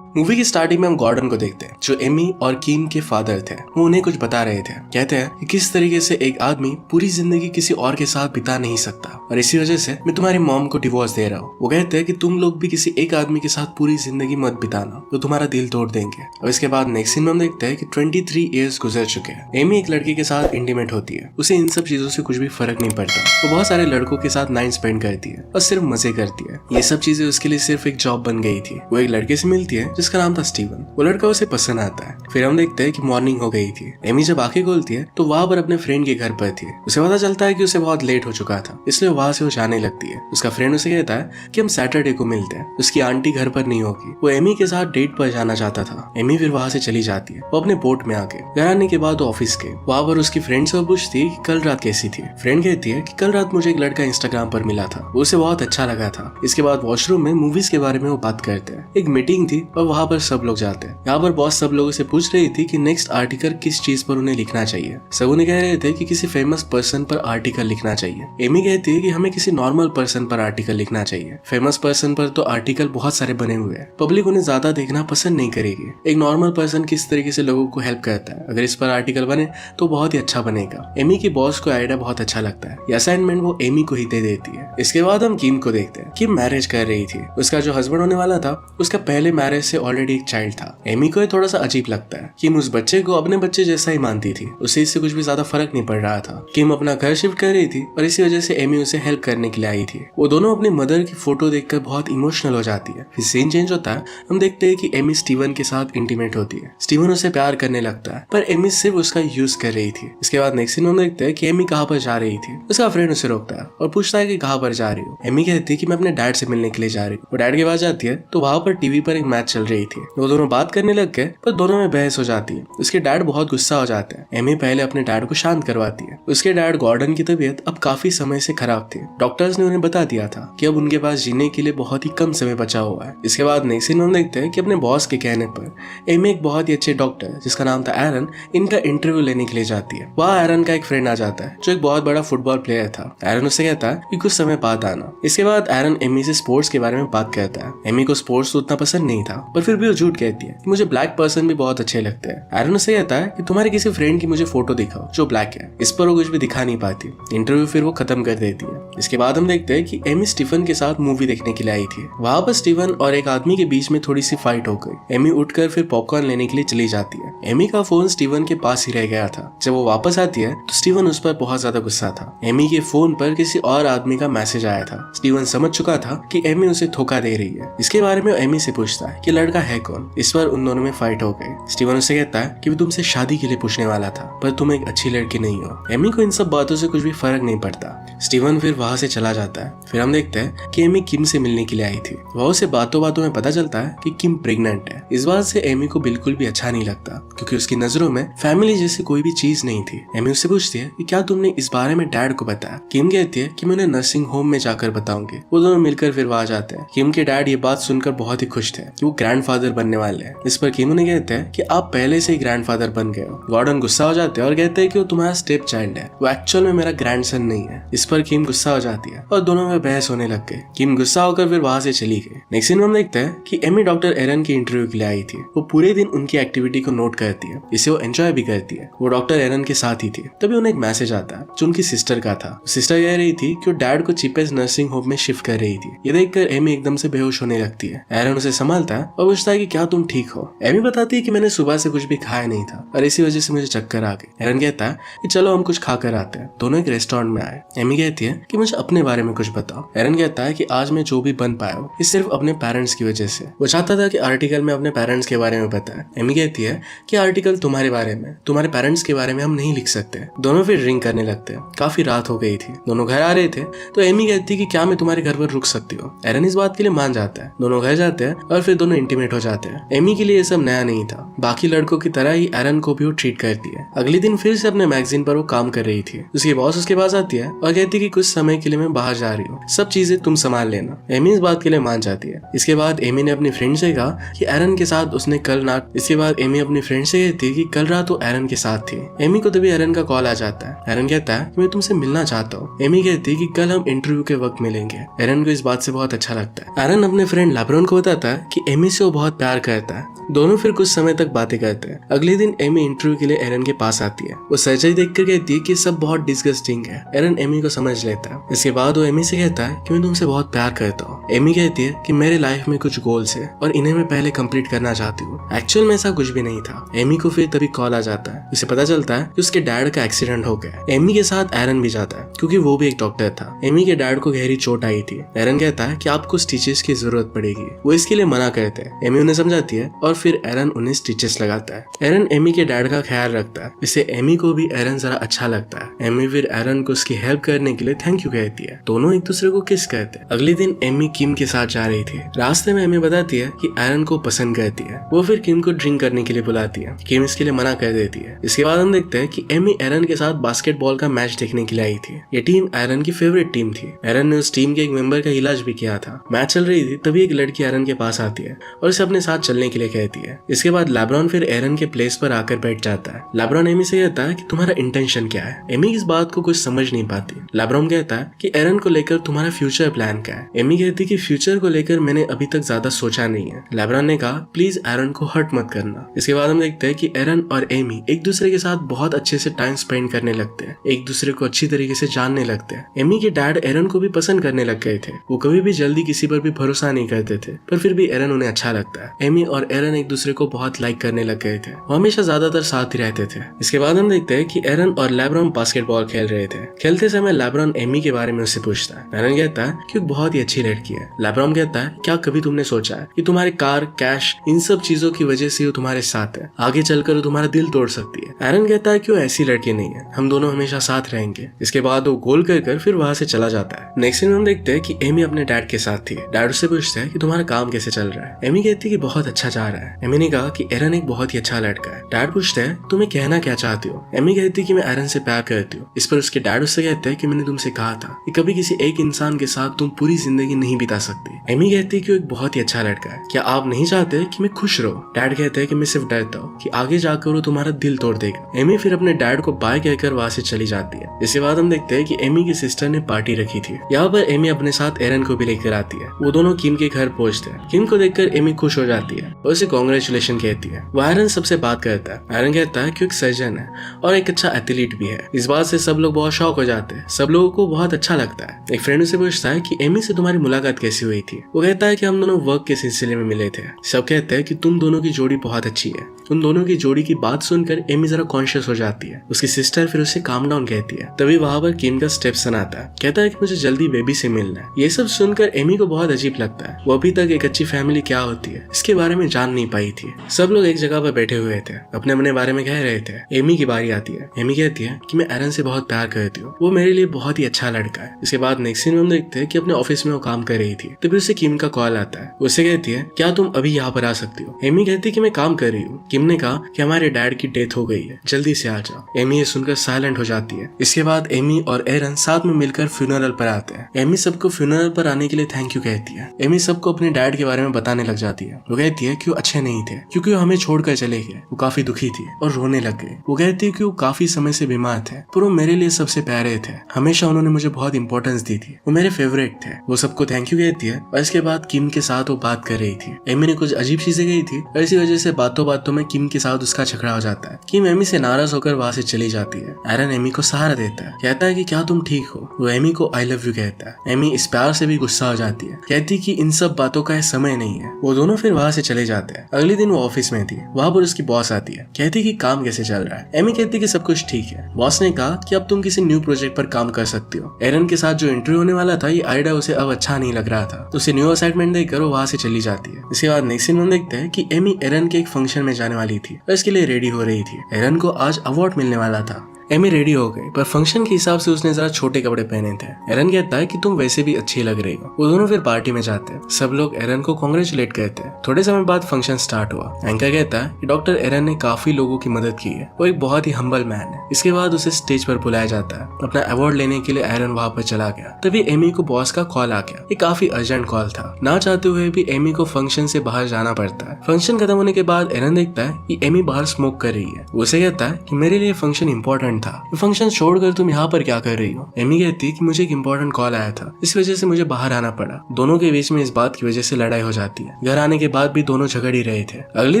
Movie की starting में हम गॉर्डन को देखते हैं जो एमी और किम के फादर थे। वो उन्हें कुछ बता रहे थे। कहते हैं कि किस तरीके से एक आदमी पूरी जिंदगी किसी और के साथ बिता नहीं सकता और इसी वजह से मैं तुम्हारी मॉम को डिवोर्स दे रहा हूँ। वो कहते हैं कि तुम लोग भी किसी एक आदमी के साथ पूरी जिंदगी मत बिताना, तो तुम्हारा दिल तोड़ देंगे। और इसके बाद नेक्स्ट सीन में हम देखते हैं कि 23 ईयर्स गुजर चुके हैं। एमी एक लड़के के साथ इंटीमेट होती है। उसे इन सब चीजों से कुछ भी फर्क नहीं पड़ता। वो बहुत सारे लड़कों के साथ नाइट स्पेंड करती है और सिर्फ मजे करती है। ये सब चीजें उसके लिए सिर्फ एक जॉब बन गई थी। वो एक लड़के से मिलती है जिसका नाम था स्टीवन। वो लड़का उसे पसंद आता है। फिर हम देखते हैं कि मॉर्निंग हो गई थी। एमी जब आंखें खोलती है तो वहां पर अपने फ्रेंड के घर पर थी। उसे पता चलता है कि उसे बहुत लेट हो चुका था, इसलिए वहां से वो जाने लगती है। उसका फ्रेंड उसे कहता है कि हम सैटरडे को मिलते हैं, उसकी आंटी घर पर नहीं होगी। वो एमी के साथ डेट पर जाना चाहता था। एमी फिर वहां से चली जाती है। वो अपने बोट में आके घर आने के बाद ऑफिस के वहां पर उसकी फ्रेंड से पूछती है कि कल रात कैसी थी। फ्रेंड कहती है कि कल रात मुझे एक लड़का इंस्टाग्राम पर मिला था, उसे बहुत अच्छा लगा था। इसके बाद वॉशरूम में मूवीज के बारे में वो बात करते हैं। एक मीटिंग थी और वहां पर सब लोग जाते हैं। यहाँ पर बॉस सब लोगों से पूछ रही थी कि नेक्स्ट आर्टिकल किस चीज पर उन्हें लिखना चाहिए। सब उन्हें कह रहे थे कि किसी फेमस पर्सन पर आर्टिकल लिखना चाहिए। एमी कहती है कि हमें किसी नॉर्मल पर्सन पर आर्टिकल लिखना चाहिए। फेमस पर्सन पर तो आर्टिकल बहुत सारे बने हुए हैं, पब्लिक उन्हें ज्यादा देखना पसंद नहीं करेगी। एक नॉर्मल पर्सन किस तरीके से लोगों को हेल्प करता है, अगर इस पर आर्टिकल बने तो बहुत ही अच्छा बनेगा। एमी की बॉस को आइडिया बहुत अच्छा लगता है। ये असाइनमेंट वो एमी को ही दे देती है। इसके बाद हम किम को देखते हैं। किम मैरिज कर रही थी। उसका जो हस्बैंड होने वाला था उसका पहले मैरिज से ऑलरेडी एक चाइल्ड था। एमी को थोड़ा सा अजीब लगता है। किम उस बच्चे को अपने बच्चे जैसा ही मानती थी। उसे इससे कुछ भी ज्यादा फर्क नहीं पड़ रहा था। किम अपना घर शिफ्ट कर रही थी और इसी वजह से एमी उसे हेल्प करने के लिए आई थी। वो दोनों अपनी मदर की फोटो देखकर बहुत इमोशनल हो जाती है। फिर सीन चेंज होता है। हम देखते हैं कि एमी स्टीवन के साथ इंटीमेट होती है। स्टीवन उसे प्यार करने लगता है पर एमी सिर्फ उसका यूज कर रही थी। इसके बाद नेक्स्ट सीन में देखते हैं कि एमी कहाँ पर जा रही थी। उसका फ्रेंड उसे रोकता है और पूछता है कि कहाँ पर जा रही हो। एमी कहती है कि मैं अपने डैड से मिलने के लिए जा रही हूँ। वो डैड के पास जाती है तो वहां पर टीवी पर एक मैच चल रही थी। वो दोनों बात करने लग गए पर दोनों में बहस हो जाती है। उसके डैड बहुत गुस्सा हो जाते हैं। एमी पहले अपने डैड को शांत करवाती है। उसके डैड गॉर्डन की तबीयत अब काफी समय से खराब थी। डॉक्टर्स ने उन्हें बता दिया था कि अब उनके पास जीने के लिए बहुत ही कम समय बचा हुआ है। इसके बाद नेक्स्ट सीन हम देखते हैं कि अपने बॉस के कहने पर एमी एक बहुत ही अच्छे डॉक्टर जिसका नाम था एरन इनका इंटरव्यू लेने के लिए जाती है। वहाँ एरन का एक फ्रेंड आ जाता है जो एक बहुत बड़ा फुटबॉल प्लेयर था। एरन उससे कहता है कि कुछ समय बाद आना। इसके बाद एरन एमी से स्पोर्ट्स के बारे में बात करता है। एमी को स्पोर्ट्स तो उतना पसंद नहीं था पर फिर भी वो झूठ कहती है कि मुझे ब्लैक पर्सन भी बहुत अच्छे लगते हैं। एरन उससे कहता है कि तुम्हारे किसी फ्रेंड की मुझे फोटो दिखाओ जो ब्लैक है। इस पर वो कुछ भी दिखा नहीं पाती। इंटरव्यू फिर वो खत्म कर देती है। इसके बाद हम देखते हैं कि एमी स्टीफन के साथ मूवी देखने के लिए आई थी। वहां पर स्टीफन और एक आदमी के बीच में थोड़ी सी फाइट हो गई। एमी उठकर फिर पॉपकॉर्न लेने के लिए चली जाती है। एमी का फोन स्टीफन के पास ही रह गया था। जब वो वापस आती है तो स्टीफन उस पर बहुत ज्यादा गुस्सा था। एमी के फोन पर किसी और आदमी का मैसेज आया था। स्टीफन समझ चुका था कि एमी उसे धोखा दे रही है। इसके बारे में एमी से पूछता है कि लड़का है कौन। इस पर उन दोनों में फाइट हो गई। स्टीफन उससे कहता है कि वो तुमसे शादी के लिए पूछने वाला था पर तुम एक अच्छी लड़की नहीं हो। एमी को इन सब बातों से कुछ भी फर्क नहीं पड़ता। स्टीवन फिर वहां से चला जाता है। फिर हम देखते हैं कि एमी किम से मिलने के लिए आई थी। वह उसे बातों बातों में पता चलता है कि किम प्रेग्नेंट है। इस बात से एमी को बिल्कुल भी अच्छा नहीं लगता क्योंकि उसकी नजरों में फैमिली जैसी कोई भी चीज नहीं थी। एमी उससे पूछती है कि क्या तुमने इस बारे में डैड को बताया। किम कहती है कि मैं उन्हें नर्सिंग होम में जाकर बताऊंगी। वो दोनों मिलकर फिर वहां जाते हैं। किम के डैड ये बात सुनकर बहुत ही खुश थे कि वो ग्रैंडफादर बनने वाले हैं। इस पर किम उन्हें कहते हैं कि आप पहले से ही ग्रैंडफादर बन गए हो। गॉर्डन गुस्सा हो जाते हैं और कहते हैं कि वो तुम्हारा स्टेप चाइल्ड है, वो एक्चुअल में मेरा ग्रैंडसन नहीं है। इस पर किम गुस्सा हो जाती है और दोनों में बहस होने लग गई। किम गुस्सा होकर फिर वहां से चली गई। नेक्स्ट सीन में हम देखते हैं कि एमी डॉक्टर एरन की इंटरव्यू के लिए आई थी। वो पूरे दिन उनकी एक्टिविटी को नोट करती है, इसे वो एंजॉय भी करती है। वो डॉक्टर एरन के साथ ही थी। तभी उन्हें एक मैसेज आता है जो उनकी सिस्टर का था। सिस्टर कह रही थी कि वो डैड को चीपेस्ट नर्सिंग होम में शिफ्ट कर रही थी। ये देखकर एमी एकदम से बेहोश होने लगती है। एरन उसे संभालता है और पूछता है कि क्या तुम ठीक हो। एमी बताती है कि मैंने सुबह से कुछ भी खाया नहीं था और इसी वजह से मुझे चक्कर आ गए। एरन कहता है कि चलो हम कुछ खाकर आते हैं। दोनों एक रेस्टोरेंट में आए। एमी कहती है कि मुझे अपने बारे में कुछ बताओ। एरन कहता है कि आज मैं जो भी बन पाया हूँ ये सिर्फ अपने पेरेंट्स की वजह से। वो चाहता था कि आर्टिकल में अपने पेरेंट्स के बारे में बताए। एमी कहती है कि आर्टिकल तुम्हारे बारे में, तुम्हारे पेरेंट्स के बारे में हम नहीं लिख सकते। दोनों फिर ड्रिंक करने लगते हैं। काफी रात हो गई थी। दोनों घर आ रहे थे तो एमी कहती है कि क्या मैं तुम्हारे घर पर रुक सकती हूँ। एरन इस बात के लिए मान जाता है। दोनों घर जाते हैं और फिर दोनों इंटीमेट हो जाते हैं। एमी के लिए ये सब नया नहीं था। बाकी लड़कों की तरह ही एरन को भी वो ट्रीट करती है। अगले दिन फिर से अपने मैगजीन पर वो काम कर रही थी। उसकी बॉस उसके पास आती है और कहती है कि कुछ समय के लिए मैं बाहर जा रही हूँ, सब चीजें तुम संभाल लेना। एमी इस बात के लिए मान जाती है। इसके बाद एमी ने अपनी फ्रेंड से कहा कि एरन के साथ उसने कल रात। इसके बाद एमी अपनी फ्रेंड से कहती है कि कल रात वो एरन के साथ थी। एमी को तभी एरन का कॉल आ जाता है। एरन कहता है कि मैं तुमसे मिलना चाहता हूँ। एमी कहती है कि कल हम इंटरव्यू के वक्त मिलेंगे। एरन को इस बात से बहुत अच्छा लगता है। एरन अपने फ्रेंड लेब्रॉन को बताता है कि एमी एमी से वो बहुत प्यार करता है। दोनों फिर कुछ समय तक बातें करते हैं। अगले दिन एमी इंटरव्यू के लिए एरन के पास आती है। वो सर्जरी देखकर कहती है कि सब बहुत डिस्गस्टिंग है। एरन एमी को समझ लेता है। इसके बाद वो एमी से कहता है कि मैं तुमसे बहुत प्यार करता हूँ। एमी कहती है कि मेरे लाइफ में कुछ गोल्स है और इन्हें मैं पहले कंप्लीट करना चाहती हूँ। एक्चुअल में ऐसा कुछ भी नहीं था। एमी को फिर तभी कॉल आ जाता है। उसे पता चलता है कि उसके डैड का एक्सीडेंट हो गया। एमी के साथ एरन भी जाता है क्योंकि वो भी एक डॉक्टर था। एमी के डैड को गहरी चोट आई थी। एरन कहता है कि आपको स्टिचेस की जरूरत पड़ेगी। वो इसके लिए मना करते हैं। एमी उन्हें समझाती है और फिर एरन उन्हें स्टिचेस लगाता है। एरन एमी के डैड का ख्याल रखता है। इससे एमी को भी एरन जरा अच्छा लगता है। एमी फिर एरन को उसकी हेल्प करने के लिए थैंक यू कहती है। दोनों एक दूसरे को किस करते हैं। अगले दिन एमी किम के साथ जा रही थी। रास्ते में एमी बताती है कि एरन को पसंद करती है। वो फिर किम को ड्रिंक करने के लिए बुलाती है। किम इसके लिए मना कर देती है। इसके बाद हम देखते हैं कि एमी एरन के साथ बास्केटबॉल का मैच देखने के लिए आई थी। ये टीम एरन की फेवरेट टीम थी। एरन ने उस टीम के एक मेंबर का इलाज भी किया था। मैच चल रही थी तभी एक लड़की एरन के पास आती है और इसे अपने साथ चलने के लिए कहती है। इसके बाद लेब्रॉन फिर एरन के प्लेस पर आकर बैठ जाता है। लेब्रॉन एमी से कहता है कि तुम्हारा इंटेंशन क्या है। एमी इस बात को कुछ समझ नहीं पाती। लेब्रॉन कहता है कि एरन को लेकर तुम्हारा फ्यूचर प्लान क्या है। एमी कहती कि फ्यूचर को लेकर मैंने अभी तक ज्यादा सोचा नहीं है। लेब्रॉन ने कहा प्लीज एरन को हर्ट मत करना। इसके बाद हम देखते हैं कि एरन और एमी एक दूसरे के साथ बहुत अच्छे से टाइम स्पेंड करने लगते हैं। एक दूसरे को अच्छी तरीके से जानने लगते हैं। एमी के डैड एरन को भी पसंद करने लग गए थे। वो कभी भी जल्दी किसी पर भी भरोसा नहीं करते थे, पर फिर भी एरन उन्हें अच्छा लगता है। एमी और एरन एक दूसरे को बहुत लाइक करने लग गए थे। वो हमेशा ज्यादातर साथ ही रहते थे। इसके बाद हम देखते हैं कि एरन और लेब्रॉन बास्केटबॉल खेल रहे थे। खेलते समय लेब्रॉन एमी के बारे में उससे पूछता है। एरन कहता है कि बहुत ही अच्छी लड़की है। लेब्रॉन कहता है क्या कभी तुमने सोचा है कि तुम्हारे कार, कैश, इन सब चीजों की वजह से वो तुम्हारे साथ है, आगे चलकर वो तुम्हारा दिल तोड़ सकती है। एरन कहता है कि वो ऐसी लड़की नहीं है, हम दोनों हमेशा साथ रहेंगे। इसके बाद वो गोल कर फिर वहां से चला जाता है। नेक्स्ट सीन में हम देखते हैं कि एमी अपने डैड के साथ थी। डैड उससे पूछते हैं कि तुम्हारा काम कैसे चल रहा है। एमी कहती है कि बहुत अच्छा जा रहा है। एमी ने कहा कि एरन एक बहुत ही अच्छा लड़का है। डैड पूछते हैं तुम्हें कहना क्या चाहती हो। एमी कहती है कि मैं एरन से प्यार करती हूँ। इस पर उसके डैड उससे कहते हैं कि मैंने तुमसे कहा था कि कभी किसी एक इंसान के साथ तुम पूरी जिंदगी नहीं बिता सकती। एमी कहती है कि वो एक बहुत ही अच्छा लड़का है। क्या आप नहीं चाहते कि मैं खुश रहूं। डैड कहते हैं कि मैं सिर्फ डरता हूँ कि आगे जाकर वो तुम्हारा दिल तोड़ देगा। एमी फिर अपने डैड को बाय कहकर वहां से चली जाती है। इसके बाद हम देखते हैं कि एमी की सिस्टर ने पार्टी रखी थी। यहाँ पर एमी अपने साथ एरन को भी लेकर आती है। वो दोनों किम के घर पहुंचते हैं। किम को देखकर एमी खुश हो जाती है और उसे कांग्रेचुलेशन कहती है। वो एरन सबसे बात करता है। एरन कहता है कि एक सर्जन है और एक अच्छा एथलीट भी है। इस बात से सब लोग बहुत शौक हो जाते हैं। सब लोगों को बहुत अच्छा लगता है। एक फ्रेंड उसे पूछता है कि एमी से तुम्हारी मुलाकात कैसी हुई थी। वो कहता है कि हम दोनों वर्क के सिलसिले में मिले थे। सब कहते हैं कि तुम दोनों की जोड़ी बहुत अच्छी है। उन दोनों की जोड़ी की बात सुनकर एमी जरा कॉन्शियस हो जाती है। उसकी सिस्टर फिर उसे काम डाउन कहती है। तभी वहां पर किम का स्टेप्सन आता है। कहता है कि मुझे जल्दी बेबी से मिलना है। ये सब सुनकर एमी को बहुत अजीब लगता है। वो अभी तक एक अच्छी फैमिली क्या होती है इसके बारे में जान नहीं पाई थी। सब लोग एक जगह पर बैठे हुए थे, अपने अपने बारे में कह रहे थे। एमी की बारी आती है। एमी कहती है कि मैं एरन से बहुत प्यार करती हूँ। वो मेरे लिए बहुत ही अच्छा लड़का है। इसके बाद नेक्स्ट सीन में हम देखते हैं कि अपने ऑफिस में वो काम कर रही थी। तभी उसे किम का कॉल आता है। उसे कहती है क्या तुम अभी यहाँ पर आ सकती हो। एमी कहती है कि मैं काम कर रही हूँ। किम ने कहा कि हमारे डैड की डेथ हो गई है, जल्दी से आ जाओ। एमी ये सुनकर साइलेंट हो जाती है। इसके बाद एमी और एरन साथ में मिलकर फ्यूनरल पर आते हैं। एमी सबको फ्यूनरल पर आने के लिए थैंक यू कहती है। एमी सबको अपने डैड के बारे में बताने लग जाती है। वो कहती है कि वो अच्छे नहीं थे क्योंकि वो हमें छोड़कर चले गए। वो काफी दुखी थी और रोने लग गई। वो कहती है कि वो काफी समय से बीमार थे, पर वो मेरे लिए सबसे प्यारे थे। हमेशा उन्होंने मुझे बहुत इंपॉर्टेंस दी थी। वो मेरे फेवरेट थे। वो सबको थैंक यू कहती है और इसके बाद किम के साथ वो बात कर रही थी। एमी ने कुछ अजीब चीजें कही थी और इसी वजह से बातों बातों में किम के साथ उसका झगड़ा हो जाता है। किम एमी से नाराज होकर वहां से चली जाती है। एरन एमी को सहारा देता है। कहता है कि क्या तुम ठीक हो। वो एमी को आई लव यू कहता है। एमी इस प्यार से भी गुस्सा हो जाती है। कहती कि इन सब बातों का समय नहीं है। वो दोनों फिर वहां से चले जाते हैं। अगले दिन वो ऑफिस में थी। वहां पर उसकी बॉस आती है। कहती कि काम कैसे चल रहा है। एमी कहती कि सब कुछ ठीक है। बॉस ने कहा कि अब तुम किसी न्यू प्रोजेक्ट पर काम कर सकती हो। एरन के साथ जो इंटरव्यू होने वाला था, ये आइडिया उसे अब अच्छा नहीं लग रहा था, तो उसे न्यू असाइनमेंट देकर वो वहां से चली जाती है। इसके बाद नेक्स्ट सीन में देखते हैं कि एमी एरन के एक फंक्शन में जाने वाली थी और इसके लिए रेडी हो रही थी। एरन को आज अवार्ड मिलने वाला था। एमी रेडी हो गई, पर फंक्शन के हिसाब से उसने जरा छोटे कपड़े पहने थे। एरन कहता है कि तुम वैसे भी अच्छी लग रही हो। वो दोनों फिर पार्टी में जाते हैं। सब लोग एरन को कांग्रेचुलेट करते हैं। थोड़े समय बाद फंक्शन स्टार्ट हुआ। एंकर कहता है कि डॉक्टर एरन ने काफी लोगों की मदद की है। वो एक बहुत ही हम्बल मैन है। इसके बाद उसे स्टेज पर बुलाया जाता है। अपना अवार्ड लेने के लिए एरन वहां पर चला गया। तभी एमी को बॉस का कॉल आ गया। ये काफी अर्जेंट कॉल था। ना चाहते हुए भी एमी को फंक्शन से बाहर जाना पड़ता है। फंक्शन खत्म होने के बाद एरन देखता है कि एमी बाहर स्मोक कर रही है। उसे कहता है कि मेरे लिए फंक्शन इंपॉर्टेंट इम्पोर्टेंट था। फंक्शन छोड़कर तुम यहाँ पर क्या कर रही हो? एमी कहती कि मुझे एक इम्पोर्टेंट कॉल आया था, इस वजह से मुझे बाहर आना पड़ा। दोनों के बीच में इस बात की वजह से लड़ाई हो जाती है। घर आने के बाद भी दोनों झगड़ ही रहे थे। अगले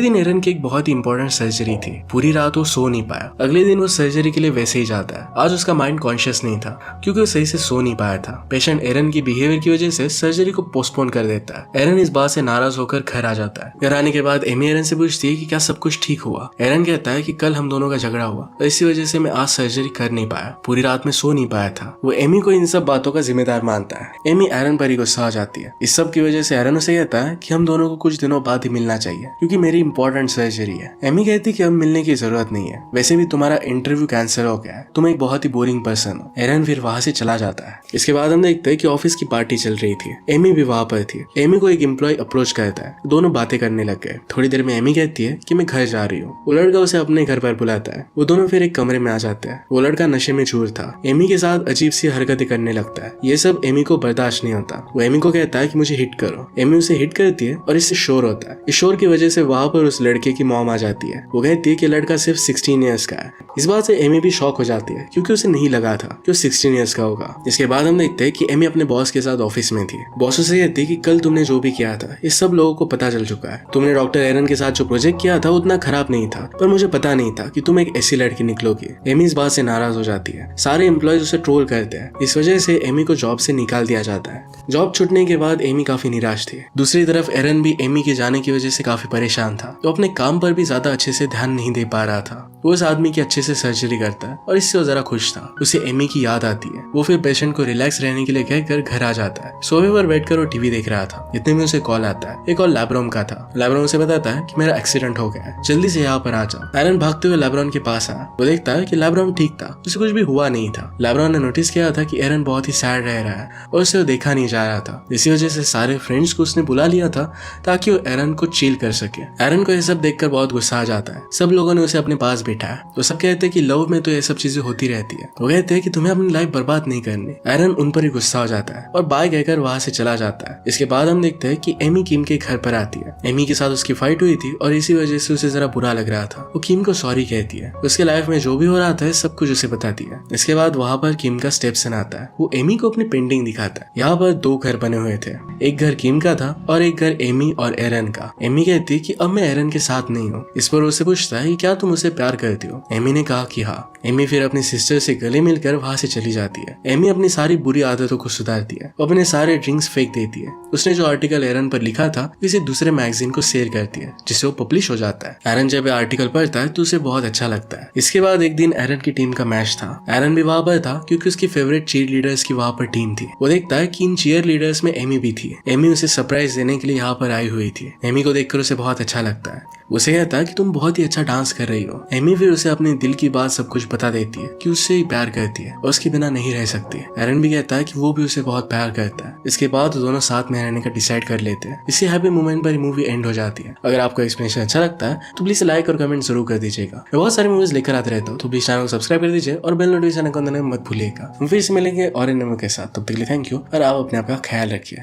दिन एरन की एक बहुत ही इंपॉर्टेंट सर्जरी थी। पूरी रात वो सो नहीं पाया। अगले दिन वो सर्जरी के लिए वैसे ही जाता है। आज उसका माइंड कॉन्शियस नहीं था क्योंकि वो सही से सो नहीं पाया था। पेशेंट एरन की बिहेवियर की वजह से सर्जरी को पोस्टपोन कर देता है। एरन इस बात से नाराज होकर घर आ जाता है। घर आने के बाद एमी एरन से पूछती है कि क्या सब कुछ ठीक हुआ। एरन कहता है कि कल हम दोनों का झगड़ा हुआ और इसी वजह से मैं आज सर्जरी कर नहीं पाया, पूरी रात में सो नहीं पाया था। वो एमी को इन सब बातों का जिम्मेदार मानता है। एमी एरन पर ही गुस्सा आ जाती है। इस सब की वजह से एरन उसे कहता है कि हम दोनों को कुछ दिनों बाद ही मिलना चाहिए क्योंकि मेरी इंपॉर्टेंट सर्जरी है। एमी कहती है कि अब मिलने की जरूरत नहीं है, वैसे भी तुम्हारा इंटरव्यू कैंसिल हो गया है, तुम एक बहुत ही बोरिंग पर्सन हो। एरन फिर वहां से चला जाता है। इसके बाद हम देखते हैं कि ऑफिस की पार्टी चल रही थी। एमी भी वहां पर थी। एमी को एक एम्प्लॉय अप्रोच करता है। दोनों बातें करने लग गए। थोड़ी देर में एमी कहती है कि मैं घर जा रही हूँ। वो लड़का उसे अपने घर पर बुलाता है। वो दोनों फिर एक कमरे में आ जाते हैं। वो लड़का नशे में चूर था। एमी के साथ अजीब सी हरकतें करने लगता है। ये सब एमी को बर्दाश्त नहीं होता। वो एमी को कहता है कि मुझे हिट करो। एमी उसे हिट करती है और इससे शोर होता है। इस शोर की वजह से वहां पर उस लड़के की मॉम आ जाती है। वो कहती है कि लड़का सिर्फ 16 ईयर्स का है। इस बात से एमी भी शॉक हो जाती है क्योंकि उसे नहीं लगा था कि वो 16 ईयर्स का होगा। इसके बाद हम देखते हैं कि एमी अपने बॉस के साथ ऑफिस में थी। बॉस उसे कहती है कि कल तुमने जो भी किया था ये सब लोगों को पता चल चुका है। तुमने डॉक्टर एरन के साथ जो प्रोजेक्ट किया था उतना खराब नहीं था, पर मुझे पता नहीं था कि तुम एक ऐसी लड़की निकलोगी। एमी इस बात से नाराज हो जाती है। सारे एम्प्लॉयज उसे ट्रोल करते हैं। इस वजह से एमी को जॉब से निकाल दिया जाता है। जॉब छूटने के बाद एमी काफी निराश थी। दूसरी तरफ एरन भी एमी के जाने की वजह से काफी परेशान था। तो अपने काम पर भी ज्यादा अच्छे से ध्यान नहीं दे पा रहा था। वो उस आदमी की अच्छे से सर्जरी करता है और इससे वो जरा खुश था। उसे एमी की याद आती है। वो फिर पेशेंट को रिलैक्स रहने के लिए कहकर घर आ जाता है। सोफे पर बैठकर वो टीवी देख रहा था। इतने में उसे कॉल आता है। एक कॉल लैब्रोन का था। लैब्रोन उसे बताता है कि मेरा एक्सीडेंट हो गया है, जल्दी से यहाँ पर आ जाओ। एरन भागते हुए लैब्रोन के पास आया। वो देखता है कि लैब्रोन ठीक था, उसे कुछ भी हुआ नहीं था। लैब्रोन ने नोटिस किया था कि एरन बहुत ही सैड रह रहा है और उसे वो देखा नहीं जा रहा था। इसी वजह से सारे फ्रेंड्स को उसने बुला लिया था ताकि वो एरन को चिल कर सके। एरन को यह सब देखकर बहुत गुस्सा आ जाता है। सब लोगों ने उसे अपने पास बिठाया। तो सब कहते हैं कि लव में तो ये सब चीजें होती रहती है। वो कहते हैं कि तुम्हें अपनी लाइफ बर्बाद नहीं करनी। एरन उन पर ही गुस्सा हो जाता है और बाय कहकर वहां से चला जाता है। इसके बाद हम देखते हैं कि एमी किम के घर पर आती है। एमी के साथ उसकी फाइट हुई थी और इसी वजह से उसे जरा बुरा लग रहा था। वो किम को सॉरी कहती है। उसके लाइफ में जो भी हो रहा था सब कुछ उसे बताती है। इसके बाद वहां पर किम का स्टेप्सन आता है। वो एमी को अपनी पेंटिंग दिखाता है। यहाँ पर 2 घर बने हुए थे। एक घर किम का था और एक घर एमी और एरन का। एमी कहती है कि अब मैं एरन के साथ नहीं हूँ। इस पर उसे पूछता है कि क्या तुम उसे प्यार करती हो? एमी ने कहा कि हाँ। एमी फिर अपनी सिस्टर से गले मिलकर वहां से चली जाती है। एमी अपनी सारी बुरी आदतों को सुधारती है। वो अपने सारे ड्रिंक्स फेंक देती है। उसने जो आर्टिकल एरन पर लिखा था इसे दूसरे मैगजीन को शेयर करती है जिससे वो पब्लिश हो जाता है। एरन जब आर्टिकल पढ़ता है तो उसे बहुत अच्छा लगता है। इसके बाद एक दिन एरन की टीम का मैच था। एरन भी वहां पर था क्योंकि उसकी फेवरेट चीयर लीडर्स की वहां पर टीम थी। वो देखता है कि इन चीयर लीडर्स में एमी भी थी। एमी उसे सरप्राइज देने के लिए यहाँ पर आई हुई थी। एमी को देखकर उसे बहुत अच्छा लगता है। उसे कहता है कि तुम बहुत ही अच्छा डांस कर रही हो। एमी फिर उसे अपने दिल की बात सब कुछ बता देती है कि उससे ही प्यार करती है और उसके बिना नहीं रह सकती। एरन भी कहता है कि वो भी उसे बहुत प्यार करता है। इसके बाद दोनों साथ में रहने का डिसाइड कर लेते हैं। इसी हैप्पी मोमेंट पर मूवी एंड हो जाती है। अगर आपको एक्सप्लेनेशन अच्छा लगता है तो प्लीज लाइक और कमेंट जरूर कर दीजिएगा। मैं बहुत सारी मूवीज लेकर आते रहता हूँ, तो प्लीज चैनल को सब्सक्राइब कर दीजिए और बेल नोटिफिकेशन आइकन दबाना मत भूलिएगा। हम फिर से मिलेंगे और इन के साथ। तब तक के लिए थैंक यू और आप अपने आप का ख्याल रखिए।